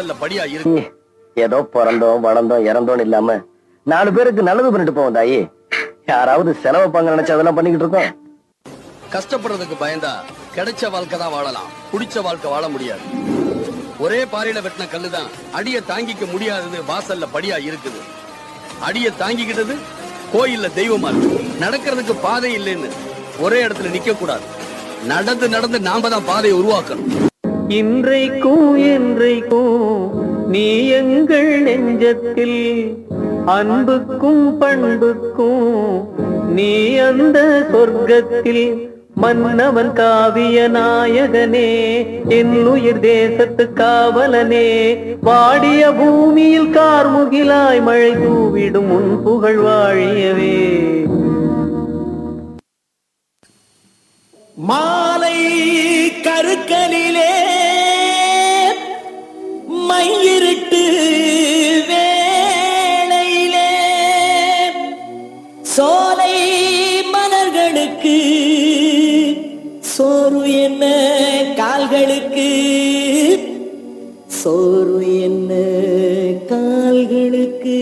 வாசல்ல படியா இருக்கு. ஏதோ பிறந்தோம் வளர்ந்தோம் இறந்தோம் இல்லாம 4 பேருக்கு நல்லது பண்ணிட்டு போவோம் தாயி. யாராவது செலவு பங்கு நினைச்சு அதெல்லாம் பண்ணிக்கிட்டு இருக்கோம். கஷ்டப்படுறதுக்கு பயந்தா கிடைச்ச வாழ்க்கை தான் வாழலாம், குடிச்ச வாழ்க்கை வாழ முடியாது. ஒரே பாறையில வெட்டின கல்லுதான் அடிய தாங்கிக்க முடியாதது வாசல்ல படியா இருக்குது. அடிய தாங்கிக்கிட்டது கோயில்ல தெய்வமா இருக்கு. நடக்கிறதுக்கு பாதை இல்லைன்னு ஒரே இடத்துல நிக்க கூடாது. நடந்து நடந்து நாம தான் பாதையை உருவாக்கணும். இன்றைக்கும் என்றைக்கும் நீ எங்கள் நெஞ்சத்தில், அன்புக்கும் பண்புக்கும் நீ அந்த சொர்க்கத்தில். மன்னவன் காவிய நாயகனே, என் உயிர் தேசத்து காவலனே, வாடிய பூமியில் கார்முகிலாய் மழை தூவிடும் உன் புகழ் வாழியவே. மாலை கருக்கலிலே மையிருட்டு வேளையிலே சோலை மலர்களுக்கு சோறு என்ன கால்களுக்கு, சோறு என்ன கால்களுக்கு.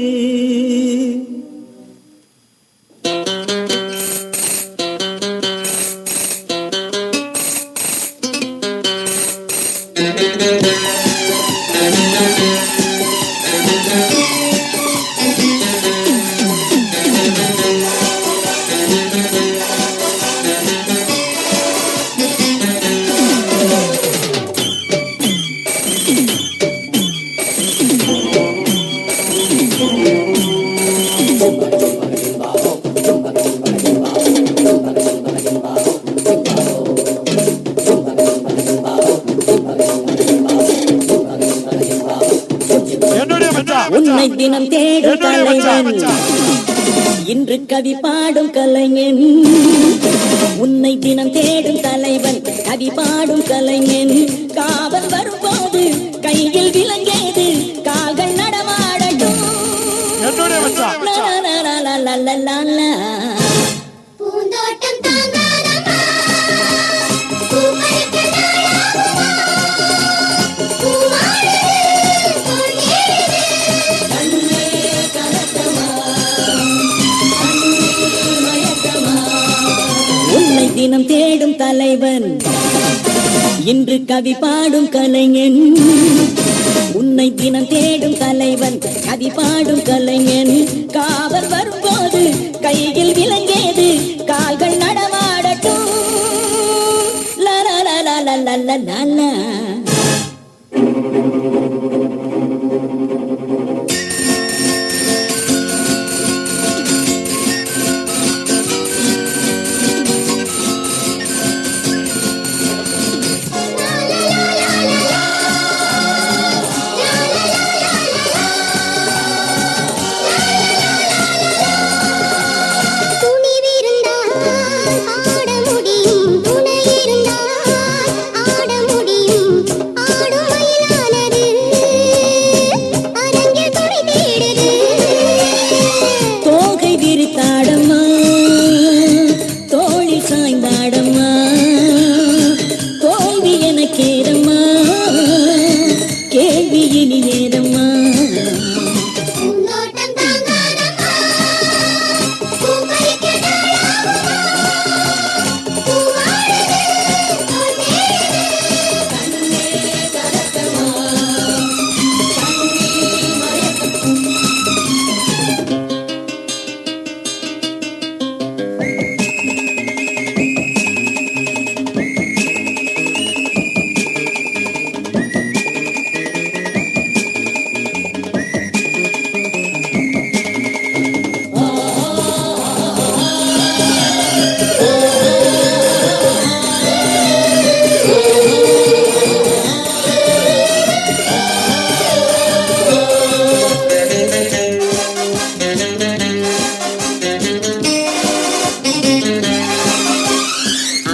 உன்னை தினம் தேடும் தலைவன், இன்று கவி பாடும் கலைஞன். உன்னை தினம் தேடும் தலைவன், கவி பாடும் கலைஞன். காவல் வரும்போது கையில் விலங்கேது, கால்கள் நடமாடட்டும். தினம் தேடும் தலைவன், இன்று கவி பாடும் கலைஞன். உன்னை தினம் தேடும் தலைவன், கவி பாடும் கலைஞன். காவல் வரும்போது கையில் விலங்கேது, கால்கள் நடமாடட்டும். லா லா லா லா லா லா லா லா.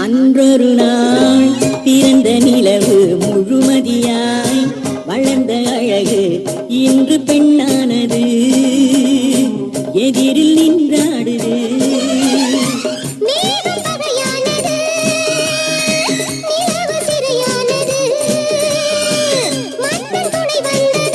அன்றொரு நாள் பிறந்த நிலவு முழுமதியாய் வளர்ந்த அழகு இன்று பெண்ணானது, எதிரில் நின்றாடுது. மன்னன் துணை வந்தது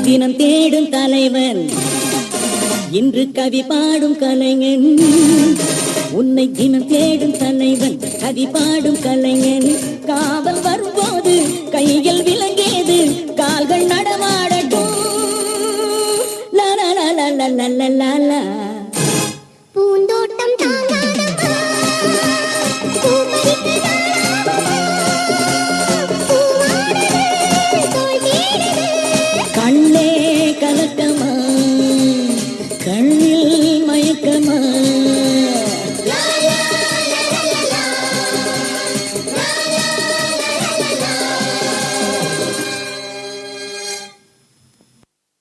தினம் தேடும் தலைவன் இன்று கவி பாடும் கலைஞன். உன்னை தினம் தேடும் தலைவன் கவி பாடும் கலைஞன். காவல் வரும்போது கையில்